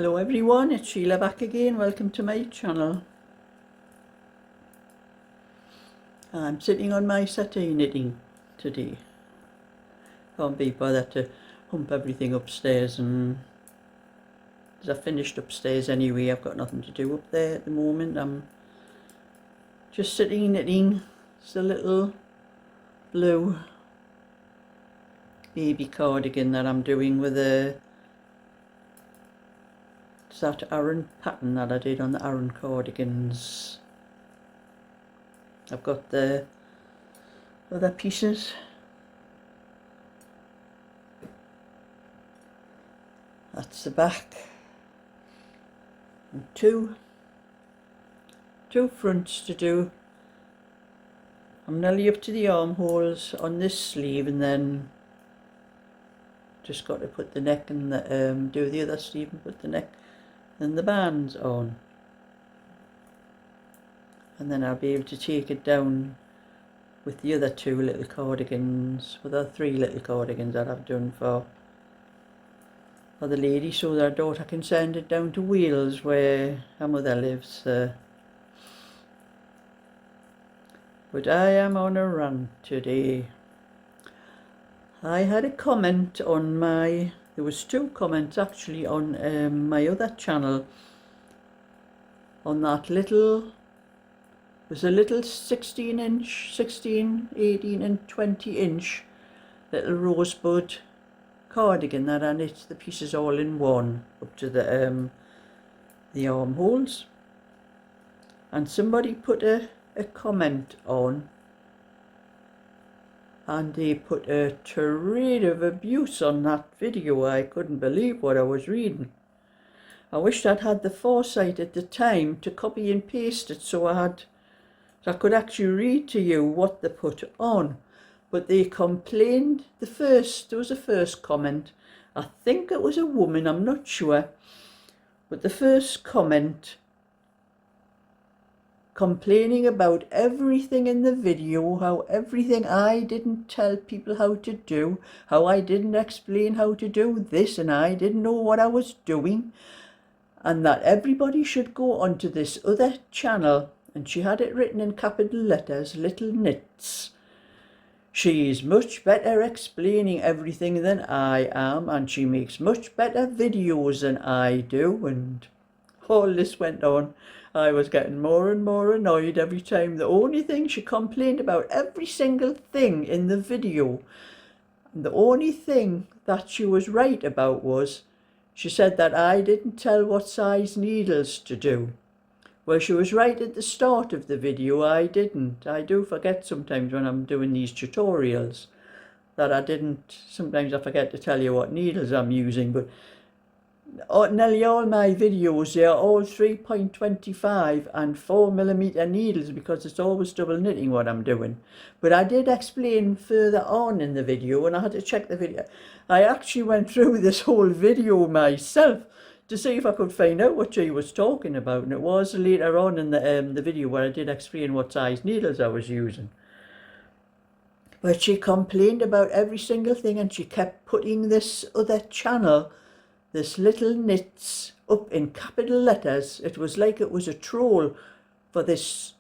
Hello everyone, it's Sheila back again. Welcome to my channel. I'm sitting on my settee knitting today. Can't be bothered to hump everything upstairs, and as I finished upstairs anyway, I've got nothing to do up there at the moment. I'm just sitting knitting. It's a little blue baby cardigan that I'm doing with that Aran pattern that I did on the Aran cardigans. I've got the other pieces. That's the back. And two fronts to do. I'm nearly up to the armholes on this sleeve, and then just got to put the neck and do the other sleeve and put the neck and the bands on, and then I'll be able to take it down with the other two little cardigans, with the three little cardigans that I've done for the lady, so that her daughter can send it down to Wales where her mother lives. But I am on a rant today. I had a comment on there was two comments actually on my other channel, on that little, there's a little 16, 18 and 20 inch little rosebud cardigan that I knit the pieces all in one up to the armholes, and somebody put a comment on, and they put a tirade of abuse on that video. I couldn't believe what I was reading. I wished I'd had the foresight at the time to copy and paste it so I could actually read to you what they put on. But they complained, there was a first comment, I think it was a woman, I'm not sure, but the first comment complaining about everything in the video, how everything I didn't tell people how to do, how I didn't explain how to do this, and I didn't know what I was doing, and that everybody should go onto this other channel, and she had it written in capital letters, Little Knits. She's much better explaining everything than I am, and she makes much better videos than I do, and all this went on. I was getting more and more annoyed every time. The only thing she complained about, every single thing in the video, and the only thing that she was right about was, she said that I didn't tell what size needles to do. Well, she was right at the start of the video, I didn't. I do forget sometimes when I'm doing these tutorials that I didn't, sometimes I forget to tell you what needles I'm using, but nearly all my videos, they are all 3.25 and 4mm needles, because it's always double knitting what I'm doing. But I did explain further on in the video, and I had to check the video. I actually went through this whole video myself to see if I could find out what she was talking about, and it was later on in the video where I did explain what size needles I was using. But she complained about every single thing, and she kept putting this other channel, this Little Knits, up in capital letters. It was like it was a troll for this,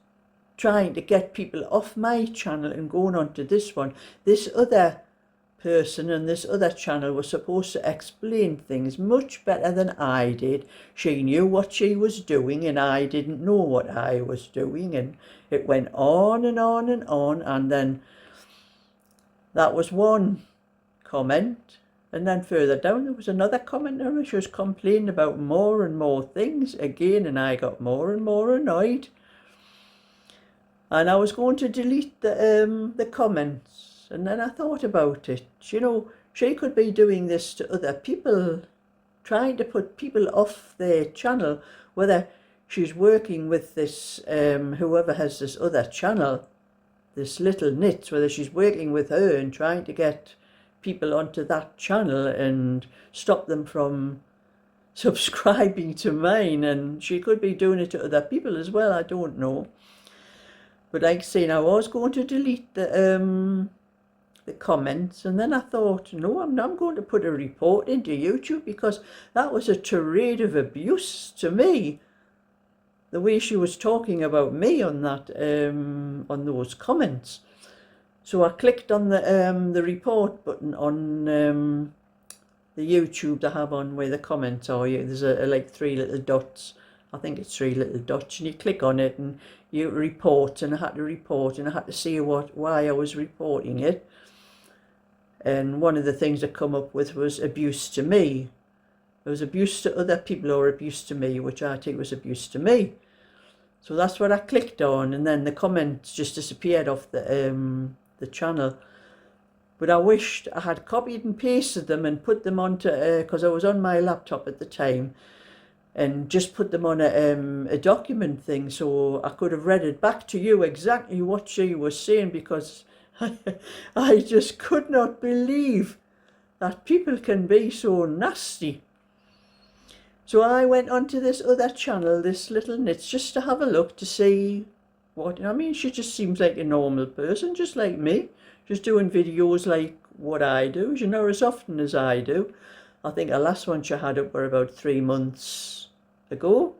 trying to get people off my channel and going on to this one. This other person and this other channel was supposed to explain things much better than I did. She knew what she was doing, and I didn't know what I was doing, and it went on and on and on. And then that was one comment. And then further down there was another commenter, and she was complaining about more and more things again, and I got more and more annoyed. And I was going to delete the comments, and then I thought about it. You know, she could be doing this to other people, trying to put people off their channel, whether she's working with this, whoever has this other channel, this Little Knits, whether she's working with her and trying to get people onto that channel and stop them from subscribing to mine, and she could be doing it to other people as well, I don't know. But like I say, I was going to delete the the comments, and then I thought, no, I'm going to put a report into YouTube, because that was a tirade of abuse to me, the way she was talking about me on that, on those comments. So I clicked on the report button on the YouTube to have on where the comments are. There's like 3 little dots. I think it's 3 little dots, and you click on it and you report, and I had to report, and I had to see why I was reporting it. And one of the things that come up with was abuse to me. There was abuse to other people or abuse to me, which I think was abuse to me. So that's what I clicked on, and then the comments just disappeared off the channel. But I wished I had copied and pasted them and put them onto, because I was on my laptop at the time, and just put them on a document thing, so I could have read it back to you exactly what she was saying, because I just could not believe that people can be so nasty. So I went onto this other channel, this Little Knits, just to have a look to see what, I mean, she just seems like a normal person, just like me, just doing videos like what I do, you know, as often as I do. I think the last one she had up were about 3 months ago.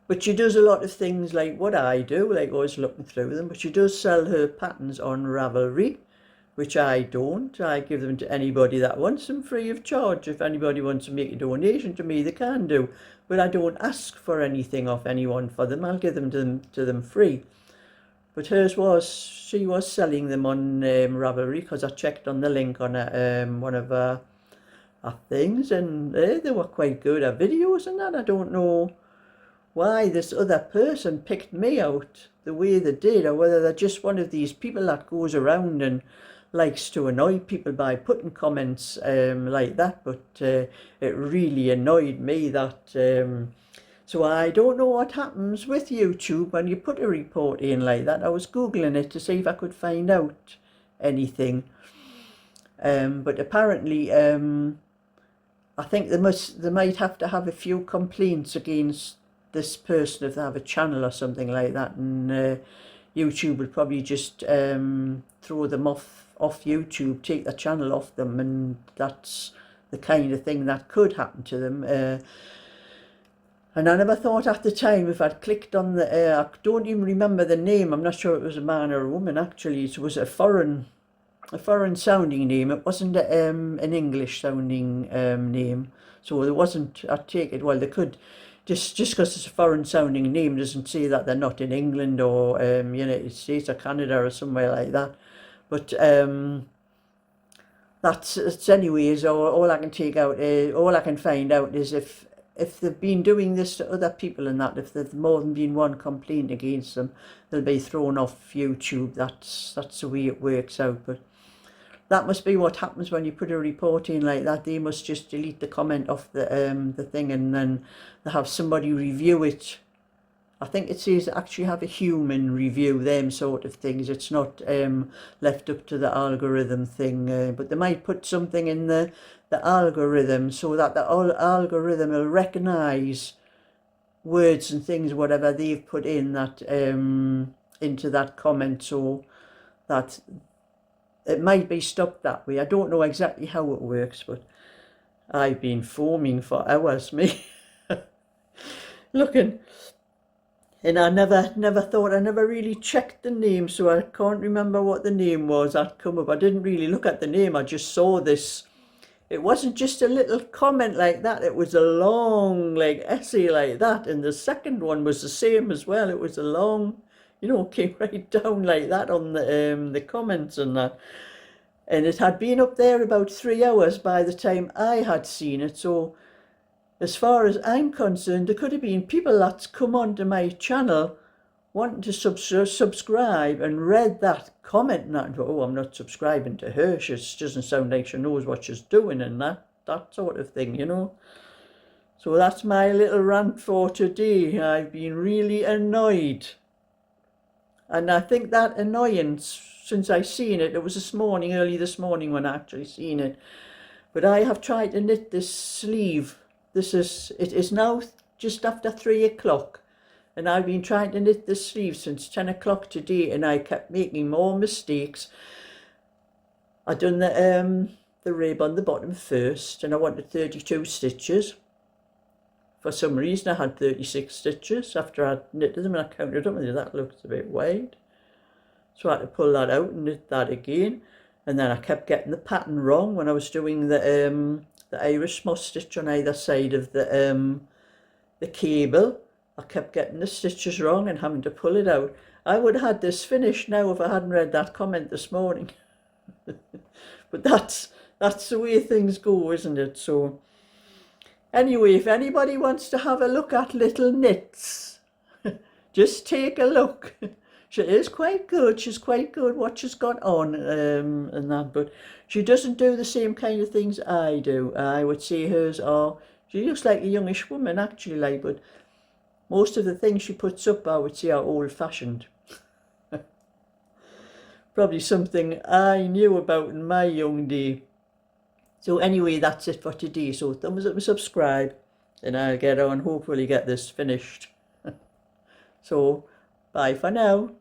But she does a lot of things like what I do, like always looking through them. But she does sell her patterns on Ravelry, which I don't. I give them to anybody that wants them free of charge. If anybody wants to make a donation to me, they can do. But I don't ask for anything off anyone for them. I'll give them to them free. But hers was, she was selling them on Ravelry, because I checked on the link on one of her things, and they were quite good at videos and that. I don't know why this other person picked me out the way they did, or whether they're just one of these people that goes around and likes to annoy people by putting comments like that. But it really annoyed me that so I don't know what happens with YouTube when you put a report in like that. I was Googling it to see if I could find out anything, but apparently I think they might have to have a few complaints against this person if they have a channel or something like that, and YouTube would probably just throw them off YouTube, take the channel off them, and that's the kind of thing that could happen to them. And I never thought at the time, if I'd clicked on the, I don't even remember the name, I'm not sure it was a man or a woman actually, it was a foreign sounding name, it wasn't an English sounding name, so there wasn't, I take it, well they could, just because it's a foreign sounding name doesn't say that they're not in England or United States or Canada or somewhere like that. But that's anyways, all I can take out, all I can find out is if they've been doing this to other people and that, if there's more than been one complaint against them, they'll be thrown off YouTube. That's the way it works out. But that must be what happens when you put a report in like that. They must just delete the comment off the thing, and then they have somebody review it. I think it says actually have a human review them sort of things. It's not left up to the algorithm thing, but they might put something in the algorithm so that the algorithm will recognise words and things, whatever they've put in that into that comment, so that it might be stopped that way. I don't know exactly how it works, but I've been foaming for hours, me, looking. And I never thought, I never really checked the name, so I can't remember what the name was that come up. I didn't really look at the name, I just saw this. It wasn't just a little comment like that, it was a long like essay like that, and the second one was the same as well. It was a long, you know, came right down like that on the comments and that. And it had been up there about 3 hours by the time I had seen it, so as far as I'm concerned, there could have been people that's come onto my channel wanting to subscribe and read that comment and that, and thought, oh, I'm not subscribing to her, she doesn't sound like she knows what she's doing, and that sort of thing, you know. So that's my little rant for today. I've been really annoyed. And I think that annoyance, since I seen it, it was this morning, early this morning when I actually seen it. But I have tried to knit this sleeve. It is now just after 3 o'clock, and I've been trying to knit this sleeve since 10 o'clock today, and I kept making more mistakes. I done the rib on the bottom first, and I wanted 32 stitches. For some reason I had 36 stitches after I'd knitted them, and I counted them and that looks a bit wide. So I had to pull that out and knit that again. And then I kept getting the pattern wrong when I was doing the Irish moss stitch on either side of the cable. I kept getting the stitches wrong and having to pull it out. I would have had this finished now if I hadn't read that comment this morning. But that's the way things go, isn't it? So anyway, if anybody wants to have a look at Little Knits, just take a look. She is quite good. She's quite good what she's got on and that, but she doesn't do the same kind of things I do. I would say hers are, she looks like a youngish woman actually, like, but most of the things she puts up I would say are old-fashioned. Probably something I knew about in my young day. So anyway, that's it for today. So thumbs up and subscribe, and I'll get on, hopefully get this finished. So bye for now.